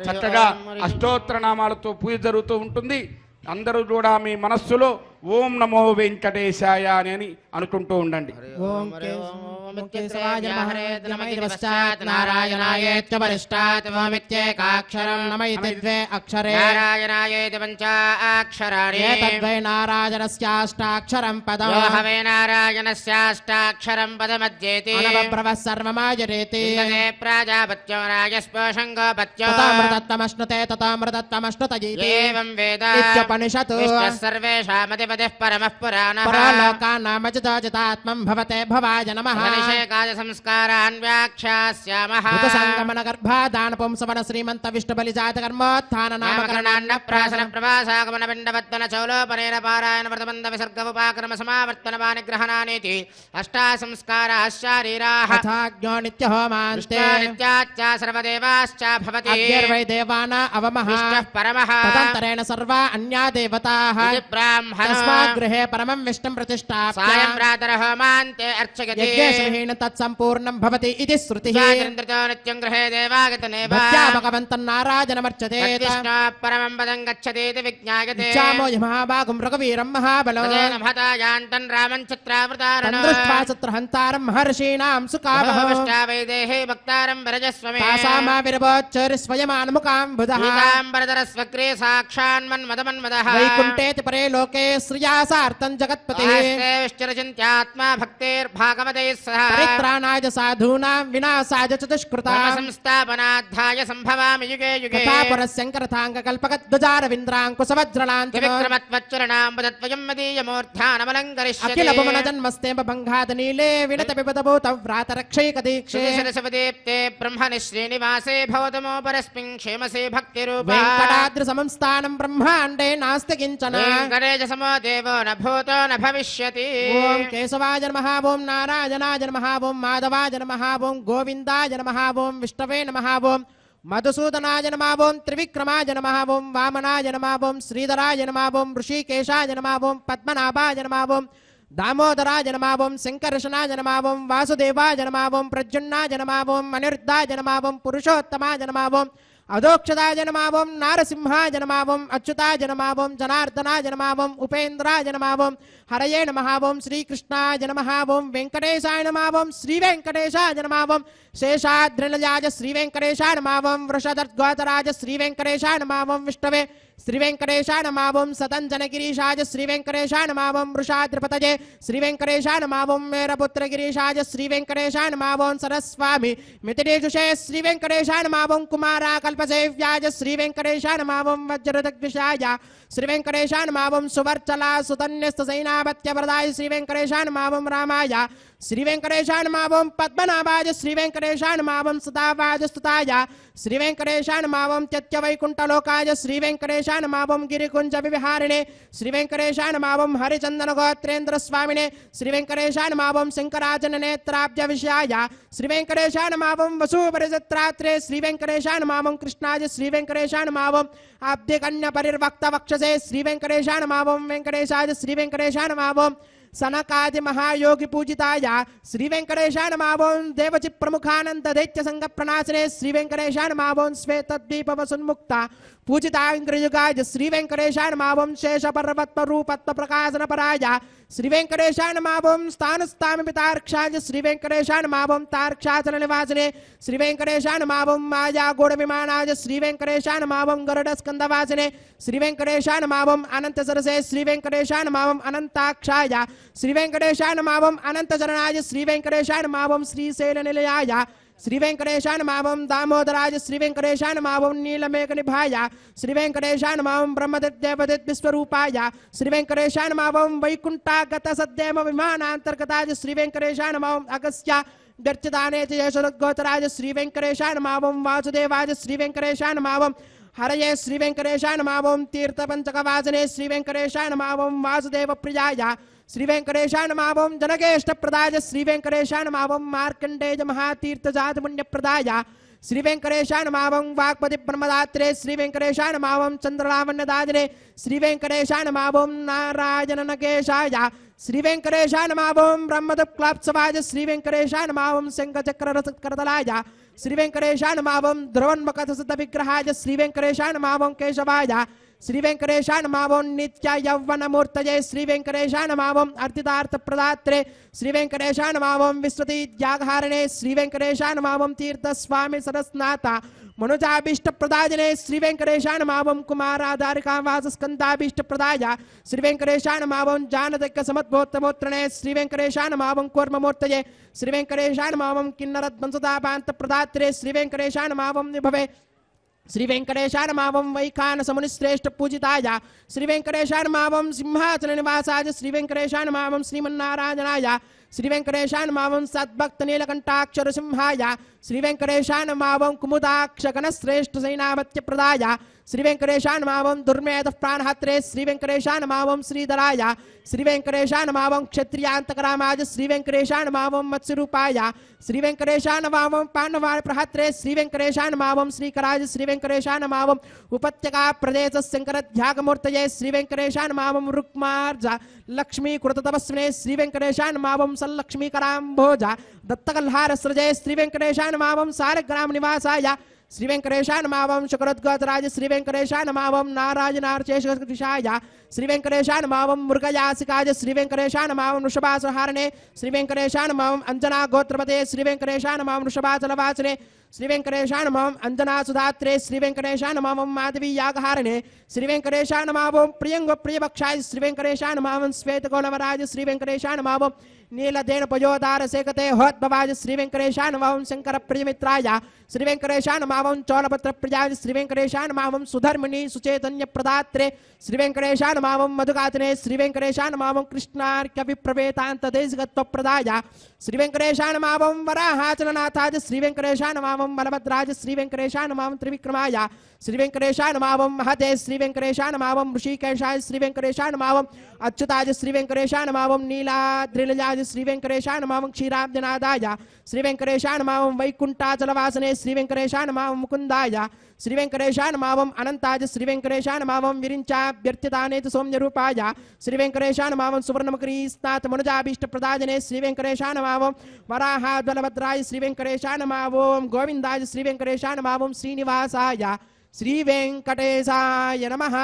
చక్కగా అష్టోత్తర నామాలతో పూజ జరుగుతూ ఉంటుంది. అందరూ కూడా మీ మనస్సులో ఓం నమో వెంకటేశాయ అని అనుకుంటూ ఉండండి. ఓం కేశవాయ నమః నమః నారాయణాయేత్య పరిష్టాత్ ఓమిత్యేకాక్షరం నమ ఇతి ద్వే అక్షరే నారాయణాయేతి పంచాక్షరాణి ఏతద్వై నారాయణస్యాష్టాక్షరం పదం యో హవే నారాయణస్యాష్టాక్షరం పదమధ్యేతి అనవబ్రవః సర్వమాజరేతి ఇంద్రే ప్రాజాపత్యో రాజస్పోషం గోపత్యో తతామృతత్తమశ్నుతే తతామృతత్తమశ్నుతయీతి ఏవం వేద ఇత్యుపనిషత్ విష్ణుః సర్వేషామధిపతిః పరమః పురాణః పరలోకానామజితాజితాత్మం భవతే భవాయ నమః నిషేకాయ సంస్కారాన్ వ్యాఖ్యాస్యామః సంగమన గర్భాదాన పుంసవన శ్రీమంత విష్ణు బలి జాత కర్మోత్థాన నామకరణాన్న ప్రాసన ప్రభాసాగమన పిండవత్వన చౌలోపనేన పారాయణ వ్రతబంధ విసర్గ ఉపాక్రమ సమావర్తన పానిగ్రహణానేతి అష్టా సంస్కారాః శారీరాః తథాజ్ఞో నిత్య హోమాంతే నిత్యాచ్చ సర్వదేవాశ్చ భవతి అగ్నిర్వై దేవాన అవమః విష్ణుః పరమః తదంతరేణ సర్వా అన్యా దేవతాః ఇది బ్రాహ్మణో తస్మాత్ గృహే పరమం విష్ణుం ప్రతిష్ఠాప్య సాయం ప్రాతర హోమాంతే అర్చయతి యజ్ఞేశ్వరేణ తత్సంపూర్ణం భవతి ఇది శృతిః జాగరింద్రతో నిత్యం గృహే దేవాగతనేవ భక్త్యా భగవంతం నారాయణమర్చతే విష్ణు పరమం పదం గచ్చతీతి విజ్ఞాయతే ఇచ్చామో మహాభాగం రఘువీరం మహాబలో తదేన భతాయాంతం రామం చిత్రావృతారణో తందృష్ట్వా సత్రహంతారం మహర్షీణాం సుకావః బహువిష్టా వైదేహే భక్తారం వరజస్వమే తాసామావిరవోచ్చరి స్వయమానముకాంబుధః పీతాంబరధర స్వగ్రే సాక్షాన్మన్మదమన్మదః వైకుంఠేతి పరే లోకే శ్రియాసార్థం జగత్పతిః ఆస్తే విష్టిరచింత్యాత్మా భక్తేర్భాగవతైః సహ పరిత్రాణాయ సాధూనాం వినాశాయ చతుష్కృతాం సంస్థాపనార్థాయ సంభవామి యుగే యుగే తథా పురస్యంకరతాంగకల్పకద్వజారవింద్రాంకుశవజ్రలాంఛన విక్రమత్వచ్చరణాంబుదత్వయం మదీయమూర్ధ్యానమలంకరిష్యతి అఖిల భువన జన్మస్తేమ భంగాద నీలే వినత విపదభూత వ్రాత రక్షైక దీక్షే శిరసవదీప్తే బ్రహ్మణి శ్రీనివాసే భవతమో పరస్మిన్ క్షేమసే భక్తిరూపా వెంకటాద్రి సంస్థానం బ్రహ్మాండే నాస్తి కించన వెంకటేశ సమో దేవో న భూతో న భవిష్యతి ఓం కేశవాయ నమః ఓం నారాయణాయ నమః ఓం మాధవాయ నమః ఓం గోవిందాయ నమః ఓం విష్ణవే నమః ఓం మధుసూదనాయ నమః ఓం త్రివిక్రమాయ నమః ఓం వామనాయ నమః ఓం శ్రీధరాయ నమః ఓం ఋషికేశాయ నమః ఓం పద్మనాభాయ నమః ఓం దామోదరాయ నమః ఓం శంకర్షణాయ నమః ఓం వాసుదేవాయ నమః ఓం ప్రద్యుమ్నాయ నమః ఓం అనిరుద్ధాయ నమః ఓం పురుషోత్తమాయ నమః ఓం అదోక్షదాయ నమః ఓం నారసింహాయ నమః ఓం అచ్యుతాయ నమః ఓం జనార్దనాయ నమః ఓం ఉపేంద్రాయ నమః ఓం హరయే నమః ఓం శ్రీకృష్ణాయ నమః ఓం వెంకటేశాయ నమః ఓం శ్రీ వెంకటేశాయ నమః ఓం శేషాద్రినజాయ శ్రీ వెంకటేశాయ నమః ఓం వృషధర్గోతరాజ శ్రీ వెంకటేశాయ నమః ఓం విష్ణవే శ్రీ వెంకటేశాయ నమః ఓం సతంజనగిరీశాయ శ్రీ వెంకటేశాయ నమః ఓం వృషాద్రిపతయే శ్రీ వెంకటేశాయ నమః ఓం మేరపుత్రగిరీశాయ శ్రీ వెంకటేశాయ నమః ఓం సరస్వామి మితిరేజుషే శ్రీ వెంకటేశాయ నమః ఓం కుమారాకల్ప अल्पसेव्याय श्रीवेङ्कटेशाय नमः ओं वज्रदग्विषाय श्रीवेङ्कटेशाय नमः ओं सुवर्चला सुतन्यस्तसेनापत्यवरदाय श्रीवेङ्कटेशाय नमः ओं रामाय श्रीवेङ्कटेशाय नमः ओं पद्मनाभाय श्रीवेङ्कटेशाय नमः ओं सदावाय स्तुताय श्रीवेङ्कटेशाय नमः ओं त्यत्यवैकुण्ठलोकाय श्रीवेङ्कटेशाय नमः ओं गिरिकुञ्जविहारिणे श्रीवेङ्कटेशाय नमः ओं हरिचन्दनगोत्रेन्द्रस्वामिने श्रीवेङ्कटेशाय नमः ओं शङ्कराजननेत्राब्जविषयाय श्रीवेङ्कटेशाय नमः ओं वसुपरिजत्रात्रे श्रीवेङ्कटेशाय नमः ओं कृष्णाय श्रीवेङ्कटेशाय नमः ओं आब्धिकन्यपरिर्वक्तवक्षसे श्रीवेङ्कटेशाय नमः ओं वेङ्कटेशाय श्रीवेङ्कटेशाय नमः ओं सनकादि महायोगी पूजिताय श्रीवेङ्कटेशाय नमः ओं देवचि प्रमुखानंद दैत्य संग प्रणाशने श्रीवेङ्कटेशाय नमः ओं श्वेतद्वीप वसुन्मुक्ता पूजितांग्रयुगाय श्रीवेङ्कटेशाय नमः ओं शेषपर्वतरूपत्व प्रकाशन पराय श्रीवेङ्कटेशाय नमः ओं स्थानस्थामितार्क्षाय श्रीवेङ्कटेशाय नमः ओं तार्क्षाचल निवासने श्रीवेङ्कटेशाय नमः ओं माया गौडविमानाय श्रीवेङ्कटेशाय नमः ओं गरुडस्कन्धवासने श्रीवेङ्कटेशाय नमः ओं अनन्तसरसे श्रीवेङ्कटेशाय नमः ओं अनन्ताक्षाय श्रीवेङ्कटेशाय नमः ओं अनन्तचरणाय श्रीवेङ्कटेशाय नमः ओं श्रीशैलनिलयाय श्रीवेङ्कटेशाय नमः ओं दामोदराय श्रीवेङ्कटेशाय नमः ओं नीलमेघनिभाय श्रीवेङ्कटेशाय नमः ओं ब्रह्मदेवविश्वरूपाय श्रीवेङ्कटेशाय नमः ओं वैकुण्ठागतसद्देव विमानान्तर्गताय श्रीवेङ्कटेशाय नमः ओं अगस्त्य व्यर्चदानेति यशोद्गोचराय श्रीवेङ्कटेशाय नमः ओं वासुदेवाय श्रीवेङ्कटेशाय नमः ओं हरये श्रीवेङ्कटेशाय नमः ओं तीर्थपञ्चकवासने श्रीवेङ्कटेशाय नमः ओं वासुदेवप्रियाय श्रीवेङ्कटेशाय नमः ओं जनकेष्टप्रदाय श्रीवेङ्कटेशाय नमः ओं मार्कण्डेय महातीर्थजातपुण्यप्रदाय श्रीवेङ्कटेशाय नमः ओं वाक्पति ब्रह्मदात्रे श्रीवेङ्कटेशाय नमः ओं चन्द्रलावण्यदादिने श्रीवेङ्कटेशाय नमः ओं नारायणनगेशाय श्रीवेङ्कटेशाय नमः ओं ब्रह्मदक्लाप्सवाय श्रीवेङ्कटेशाय नमः ओं शङ्खचक्ररथकरतलाय श्रीवेङ्कटेशाय नमः ओं ध्रुवन्मकथसिद्धविग्रहाय श्रीवेङ्कटेशाय नमः ओं केशवाय श्रीवेङ्कटेशाय नमः ओं नित्य यौवनमूर्तये श्रीवेङ्कटेशाय नमः ओं अर्थितार्थप्रदात्रे श्रीवेङ्कटेशाय नमः ओं विश्वतीत्यागहारिणे श्रीवेङ्कटेशाय नमः ओं तीर्थस्वामी सरस्नाथ मनुजाभीष्टप्रदायिने श्रीवेङ्कटेशाय नमः ओं कुमाराधारिकावासस्कन्धाभीष्टप्रदाय श्रीवेङ्कटेशाय नमः ओं जानदक्कसमद्भोत्तमोत्तरणे श्रीवेङ्कटेशाय नमः ओं कूर्ममूर्तये श्रीवेङ्कटेशाय नमः ओं किन्नरध्वंसदापान्तप्रदात्रे श्रीवेङ्कटेशाय नमः ओं विभवे श्रीवेङ्कटेशाय नमः ओं वैखानसमुनिश्रेष्ठ पूजिताय श्रीवेङ्कटेशाय नमः ओं सिंहाचलनिवासाय श्रीवेङ्कटेशाय नमः ओं श्रीमन्नारायणाय श्रीवेङ्कटेशाय नमः ओं सद्भक्तनीलकण्ठाक्षरसिंहाय श्रीवेङ्कटेशाय नमः ओं कुमुदाक्षगणश्रेष्ठसेनापत्यप्रदाय श्रीवेङ्कटेशाय नमः ओं दुर्मेधः प्राणहत्रे श्रीवेङ्कटेशाय नमः ओं श्रीधराय श्रीवेङ्कटेशाय नमः ओं क्षत्रियान्तकरामाय श्रीवेङ्कटेशाय नमः ओं मत्स्यरूपाय श्रीवेङ्कटेशाय नमः ओं पाण्डवाप्रहत्रे श्रीवेङ्कटेशाय नमः ओं श्रीकराय श्रीवेङ्कटेशाय नमः ओं उपत्यकाप्रदेशशङ्करध्यागमूर्तये श्रीवेङ्कटेशाय नमः ओं रुक्मार्ज लक्ष्मीकृततपस्विने श्रीवेङ्कटेशाय नमः ओं सल्लक्ष्मीकराम्भोज दत्तकल्हारसृजे श्रीवेङ्कटेशाय नमः ओं सारग्रामनिवासाय श्रीवेङ्कटेशाय नमः ओं शुक्रोद्गोचराय श्रीवेङ्कटेशाय नमः ओं नारायणार्चेशकृशाय श्रीवेङ्कटेशाय नमः ओं मृगयासिकाय श्रीवेङ्कटेशाय नमः ओं वृषभासहारिणे श्रीवेङ्कटेशाय नमः ओं अञ्जनागोत्रपते श्रीवेङ्कटेशाय नमः ओं वृषभाचलवासिने श्रीवेङ्कटेशाय नमः ओं अञ्जनासुधात्रे श्रीवेङ्कटेशाय नमः ओं माधवीयागहारिणे श्रीवेङ्कटेशाय नमः ओं प्रियङ्गप्रियभक्षाय श्रीवेङ्कटेशाय नमः ओं श्वेतकोलवराय श्रीवेङ्कटेशाय नमः ओं नीलदेनपयोदारसेकते होद्भवाय श्रीवेङ्कटेशाय नमः ओं शङ्करप्रियमित्राय श्रीवेङ्कटेशाय नमः ओं चोलपत्रप्रियाय श्रीवेङ्कटेशाय नमः ओं सुधर्मिणी सुचैतन्यप्रदात्रे श्रीवेङ्कटेशाय नमः ओं मधुगातने श्रीवेङ्कटेशाय नमः ओं कृष्णार्कविप्रवेतान्तदेशगत्वप्रदाय श्रीवेङ्कटेशाय नमः ओं वराहाचलनाथाय श्रीवेङ्कटेशाय नमः ओं बलभद्राय श्रीवेङ्कटेशाय नमः ओं त्रिविक्रमाय श्रीवेङ्कटेशाय नमः ओं महते श्रीवेङ्कटेशाय नमः ओं ऋषिकेशाय श्रीवेङ्कटेशाय नमः ओं अच्युताय श्रीवेङ्कटेशाय नमः ओं नीलाद्रिलजाय श्रीवेङ्कटेशाय नमः ओं क्षीराब्जनादाय श्रीवेङ्कटेशाय नमः ओं वैकुण्ठाचलवासने श्रीवेङ्कटेशाय नमः ओं मुकुन्दाय श्रीवेङ्कटेशाय नमः ओं अनन्ताय श्रीवेङ्कटेशाय नमः ओं विरिञ्चाभ्यर्थितानेतु सौम्यरूपाय श्रीवेङ्कटेशाय नमः ओं सुवर्णमकरीस्नाथ मनुजाभीष्टप्रदायिने श्रीवेङ्कटेशाय नमः ओं वराहाद्बलभद्राय श्रीवेङ्कटेशाय नमः ओं गोविन्दाय श्रीवेङ्कटेशाय नमः ओं श्रीनिवासाय श्रीवेङ्कटेशाय नमः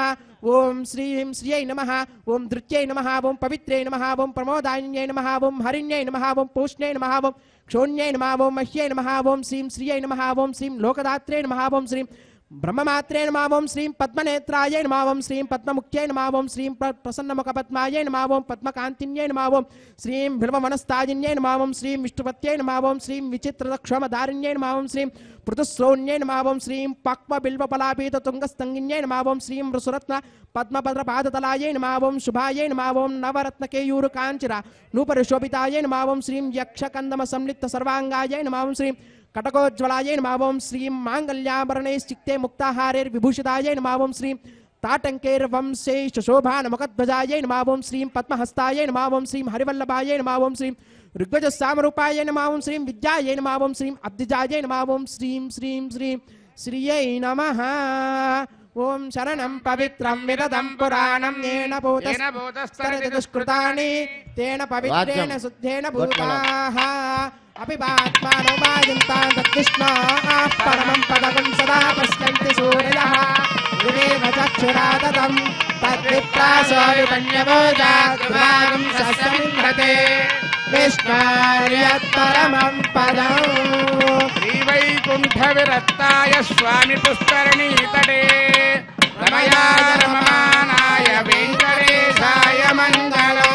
ओं श्रीं श्रियै नमः ओं धृत्यै नमः ओं पवित्र्यै नमः ओं प्रमोदायिन्यै नमः ओं हरिण्यै नमः ओं पूष्ण्यै नमः ओं क्षोण्यै नमः ओं मह्यै नमः ओं श्रीं श्रियै नमः ओं श्रीं लोकदात्रे नमः ओं श्रीं బ్రహ్మమాత్రే నమః ఓం శ్రీం పద్మనేత్రాయ నమః ఓం శ్రీం పద్మముఖ్యై నమః ఓం శ్రీం ప్రసన్నముఖపద్మాయ నమః ఓం పద్మకాంతిన్యై నమః ఓం శ్రీం బిల్వమనస్తాజిన్యై నమః ఓం శ్రీం విష్ణుపత్యై నమః ఓం శ్రీం విచిత్రక్షమదారిణ్యై నమః ఓం శ్రీం పృథుశ్రోణ్యై నమః ఓం శ్రీం పక్వబిల్వపలాపీత తుంగస్తంగిన్యై నమః ఓం శ్రీం వృసురత్న పద్మపద్రపాదతలాయై నమః ఓం శుభాయై నమః ఓం నవరత్నకేయూరు కాంచర నూపరిశోభితాయై నమః ఓం శ్రీం యక్షకందమ సంలిప్త సర్వాంగాయై నమః ఓం శ్రీం కటకోజ్వలాయ నమః ఓం శ్రీం మాంగళ్యాభరణైశ్చిక్తే ముక్తాహారైర్విభూషితాయ నమః ఓం శ్రీం తాటంకైర్వంశైష శోభానముఖధ్వజాయ నమః ఓం శ్రీం పద్మహస్తాయ నమః ఓం శ్రీం హరివల్లభాయ నమః ఓం శ్రీం ఋగ్వజసామరూపాయ నమః ఓం శ్రీం విద్యాయ నమః ఓం శ్రీం అబ్దిజాయ నమః ఓం శ్రీం శ్రీం శ్రీం శ్రియై నమః ఓం శరణం పవిత్రం విరదం పురాణం ఏన భూతస్తరతి దుష్కృతాని తేన పవిత్రేణ శుద్ధేన భూతాః అపిబాత్మానో వాయంతాం తద్విష్ణోః పరమం పదకం సదా పశ్యంతి సూర్యః గురేవ చక్షురాదతం తద్విప్రాసో విపన్యభోజాద్వాగం సస్యమింహతే విష్ణోర్యత్పరమం పదం శ్రీవైకుంఠ విరక్తాయ స్వామి పుష్కరణీతటే రమయాయ రమమానాయ వెంకటేశాయ మంగళం.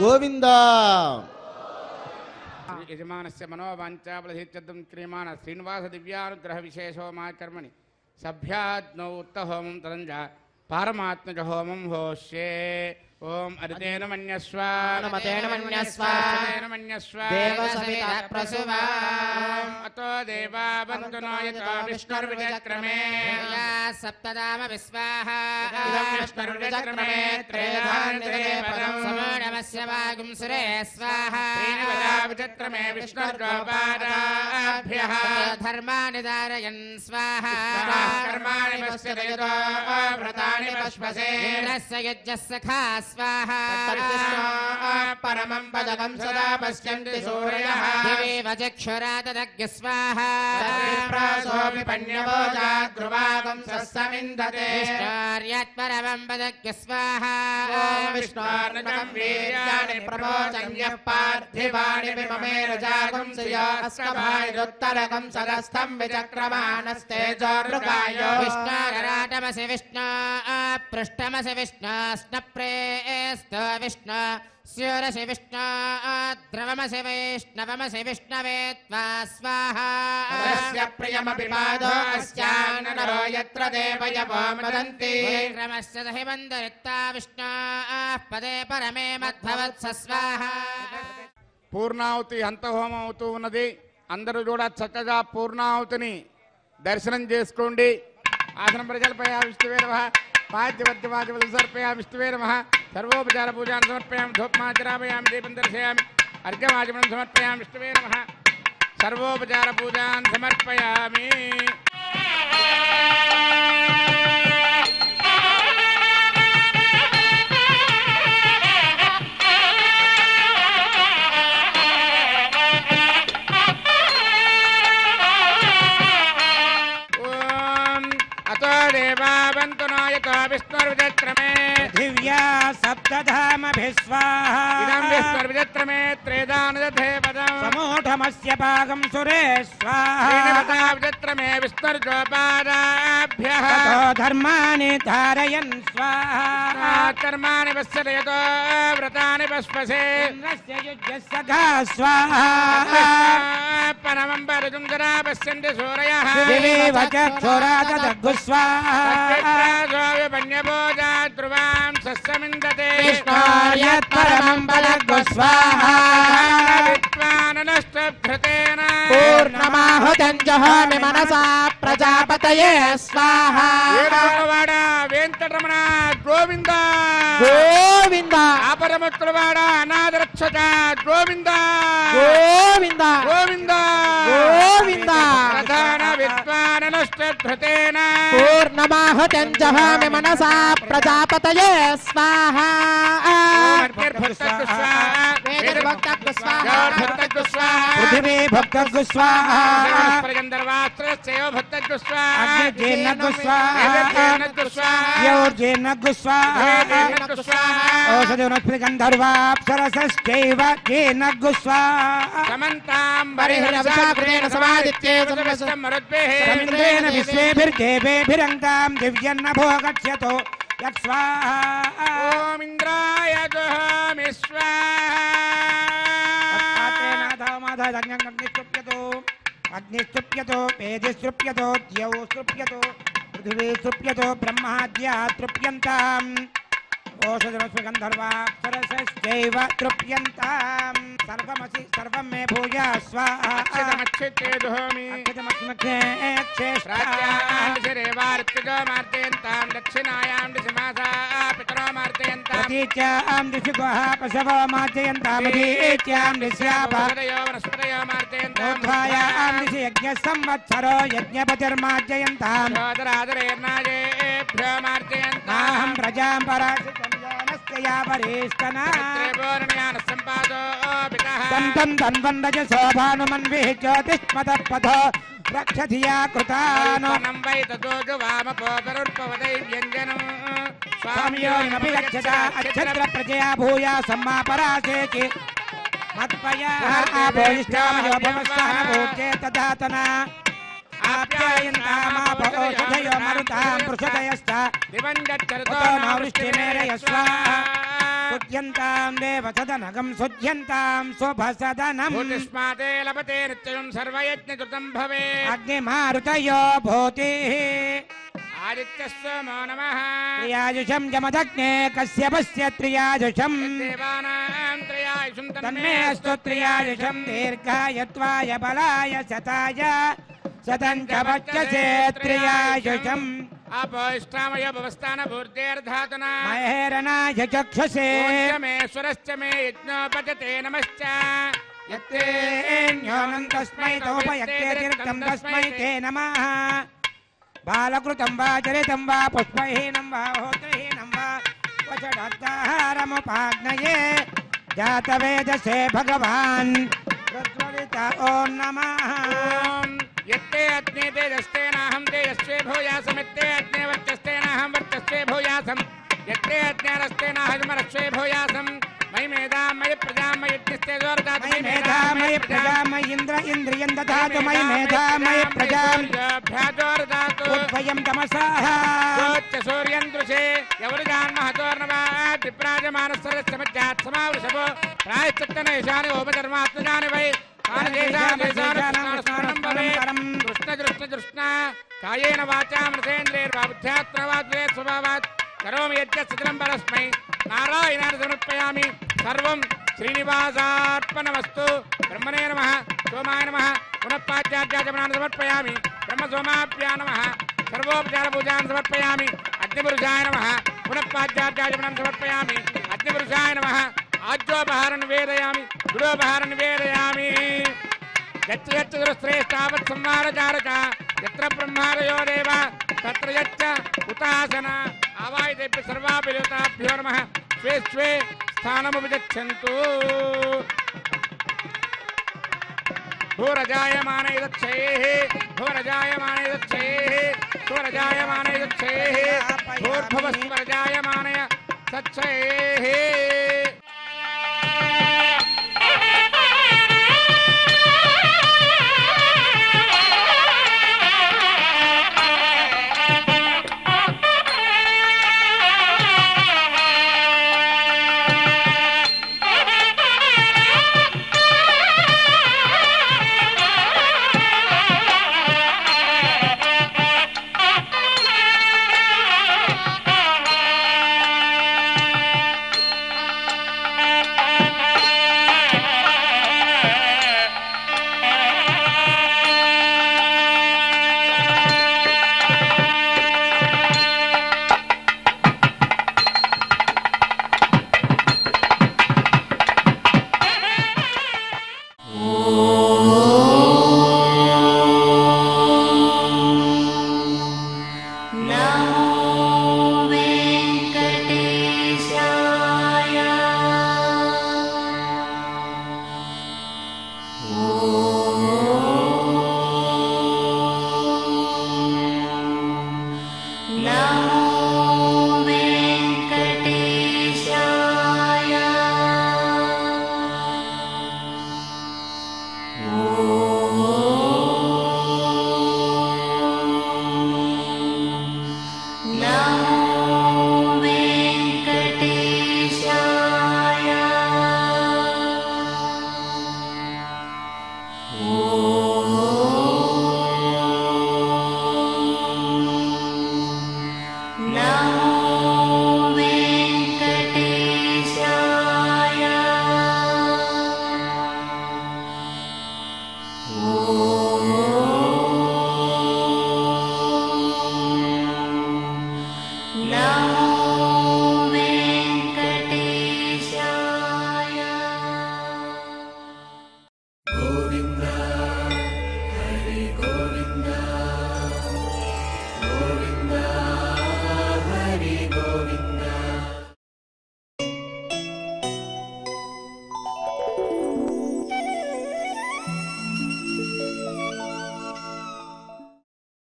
గోవింద యజమానస్య మనోవాంఛాఫలసిద్ధ్యర్థం క్రియమాణ శ్రీనివాస దివ్యానుగ్రహ విశేషో మా కర్మణి సభ్యాజ్ఞౌ ఉత్తహోమం తదంజ పారమాత్మజ హోమం హోష్యే. ఓం అరితేన మన్యస్వ నమతేన మన్యస్వ మన్యస్వ దేవసవితా ప్రసువా అతో దేవా బంధునో యతో విష్ణుర్విచక్రమే సప్తదామ విశ్వాహ ఇదం విష్ణుర్విచక్రమే త్రేధాన్యతే పదం సమూఢమస్య వాగుం సురే స్వాహ విచక్రమే విష్ణుర్గోపాదాభ్యః ధర్మాని ధారయన్ స్వాహ కర్మాణి పశ్యతయతో వ్రతాని పశ్వసే ఇంద్రస్య యజ్ఞస్య సఖా స్వాహ పరమం పదకం సదా పశ్యంతి సూర్యః దివేవ చక్షురాదదగ్య స్వాహ తద్విప్రాసో విపన్యభోజాద్వాగం సస్యమింహతే విష్ణోర్యత్పరమం పదగ్య స్వాహ ఓం విష్ణోర్నకం వీర్యాణి ప్రమోచన్యః పార్థివాణి విమమేరజాగం శ్రియాస్కభాయుత్తరకం సదస్థం విచక్రమాణస్తేజోర్గాయో విష్ణోరరాటమసి విష్ణో పృష్టమసి విష్ణో స్నప్రేస్తో విష్ణో స్యూరసి విష్ణో ద్రవమసి వైష్ణవమసి విష్ణవే త్వా స్వాహ తస్య ప్రియమపి పాదో అస్యాననరో యత్ర దేవయవో మదంతి క్రమస్య సహి బంధరిత్తా విష్ణో పదే పరమే మద్భవత్స స్వాహ. పూర్ణాహుతి అంతహోమం అవుతూ ఉన్నది. అందరూ కూడా చక్కగా పూర్ణాహుతిని దర్శనం చేసుకోండి. ఆసనం ప్రజలపై విష్ణువే నమః పాద్యవద్యవాద్యవలు సమర్పయా విష్ణువే నమః సర్వోపచార పూజాన్ని సమర్పయామి ధూపమాచరామయామి దీపం దర్శయామి అర్ఘ్యమాచమనం సమర్పయామి విష్ణువే నమః సర్వోపచార పూజాన్ని సమర్పయామి. विष्णुर्विचक्रमे दिव्या सप्तधामभिस्वाहा इदं विष्णुर्विचक्रमे त्रेदानदधे पदम् समूढमस्य पाकं सुरे स्वाहा विचक्रमे विष्णुर्गोपादाभ्यः ततो धर्माणि धारयन् स्वाहा कर्माणि पश्यतो व्रतानि पश्वसे इन्द्रस्य युज्यः सखा स्वाहा परमं परजुन्दरा पश्यन्ति सूरयः दिवीव चक्षुराददग्गु स्वाहा पन्यभोजा ध्रुवां सस्यमिन्दते विष्णोर्यत्परमं पदग्गु स्वाहा विद्वाननष्टभृतेन पूर्णमाहुतं जहामि मनसा प्रजापतये स्वाहा ఏడవవాడ వెంకటరమణ గోవింద गोविन्द ఆపరమత్తులవాడ అనాథరక్షక గోవింద गोविन्द గోవింద गोविन्द ప్రధాన విద్వాననష్టధృతేన पूर्णमाहुतं जहामि मनसा प्रजापतये स्वाहा వేదభక్త भुक्तग् स्वाहा भुक्तग् स्वाहा पृथिवी भुक्तग् स्वाहा गन्धर्वास्त्रस्यैव भुक्तग् स्वाहा अग्निर्जेन्नग् स्वाहा नैवेद्येनग् स्वाहा योर्जेन्नग् स्वाहा नैवेद्येनग् स्वाहा औषधिवनस्पति गन्धर्वाप्सरसश्चैव जेन्नग् स्वाहा समन्तां हरिहरविशाकृतेन समादित्ये रवीन्द्रेण विश्वेभिर्देवेभिरङ्गां दिव्यन्नभो गच्छतो यत् स्वाहा ॐ इन्द्राय जुहोमि अग्निस्तृप्यतो वेदिस्तृप्यतो द्यौ स्तृप्यतो पृथिवी स्तृप्यतो ब्रह्माद्या तृप्यन्ताम् ओषधिवस्पगन्धर्वाप्सरसश्चैव तृप्यन्ताम् सर्वमसि सर्वं मे भूया स्वाहा अक्षितमक्षिते जुहोमि प्राच्यां दक्षिणायां दिशमासा पितरो मार्जयन्तां प्रतीच्यां दिशि गुहा पशवो मार्जयन्तामदीच्यां दिश्यापा वनस्पतयो मार्जयन्तां ऊर्ध्वायां दिशि यज्ञसंवत्सरो यज्ञपतिर्मार्जयन्तां सोदरादरेर्नायेभ्यो मार्जयन्तां नाहं प्रजां पराशितं जानस्य या वरिष्ठना दन्तं धन्वन्दज शोभानुमन्विः ज्योतिष्मतः पथो रक्षधिया कृतानो वै ततोजवामपोतरुर्पवदै व्यञ्जनं स्वामियोऽपि गच्छता अक्षत्र प्रजया भूया सम्मा परासेचि मत्पया आभोष्टामयो भवस्सः भूते तदातना आप्यायन्तामापौषधयो मरुतां पृषदयश्च दिवञ्जच्छरतो नावृष्टिमेरयस्वा सुध्यन्तां देवसदनगं सुध्यन्तां शुभसदनम् भूतिष्माते लभते नित्यं सर्वयज्ञकृतं भवेत् अग्निमारुतयो भूतिः आदित्यस्सोमो नमः त्रियाजुषं जमदग्ने कश्यपस्य त्रियाजुषम् देवानां त्रयायुषं तन्मे अस्तु त्रियाजुषं दीर्घायत्वाय बलाय शताय शतं च वच्यसे त्रियाजुषम् अपोष्टामय भवस्थानभूर्तेर्धातुना महेरणाय चक्षुषे पूज्यमेश्वरश्च मे यज्ञोपजते नमश्च यत्तेऽन्योनं तस्मै तोपयत्ते तीर्थं तस्मै ते नमः बालकृतं वा चरितं वा पुष्पहीनं वा होत्रहीनं वा वषडात्ताहारमुपाग्नये जातवेदसे भगवान् ऋत्वरित ॐ नमः यत्ते अग्ने तेजस्तेनाहं तेजस्वे भूयासमित्ते अग्ने वर्चस्तेनाहं वर्चस्वे भूयासम् यत्ते अग्नेरस्तेनाहमरस्वे भूयासम् मयि मेधां मयि प्रजां मयि यज्ञस्ते जोर्दातु मयि मेधा मयि प्रजा मयि इन्द्र इन्द्रियं दधातु मयि मेधा मयि प्रजां भ्याजोर्दातु उद्वयं तमसः जोच्च सूर्यं दृशे यवरुजान्महतोर्नवात् विप्राजमानस्सरस्य मध्यात् समावृषभो प्रायश्चित्तनेशानि ओपधर्मात्मजानि वै कृष्ण कायेन वाचा मृतेन्द्रेर्वा बुद्ध्यात्मवाद्वे स्वभावात् करोमि यज्ञसकलं परस्मै नारायणाय समर्पयामि सर्वं श्रीनिवासार्पणमस्तु ब्रह्मणे नमः सोमाय नमः पुनः पाद्यार्घ्याचमनान् समर्पयामि ब्रह्मसोमाभ्यां नमः सर्वोपचारपूजान् समर्पयामि अग्निपुरुषाय नमः पुनः पाद्यार्घ्याचमनान् समर्पयामि अग्निपुरुषाय नमः आज्योपहारं निवेदयामि गुडोपहारं निवेदयामि यच्च यच्च दुरश्रेष्ठावत् संहारचारक यत्र ब्रह्मादयो देव तत्र यच्च उतासन आवायतेभ्यः सर्वाभ्यो देवताभ्यो नमः स्वे स्वे स्थानमुपगच्छन्तु भूरजायमाने दक्षेः भूरजायमाने दक्षेः भूरजायमाने दक्षेः भूर्भुवस्वरजायमानय सच्छेः नमः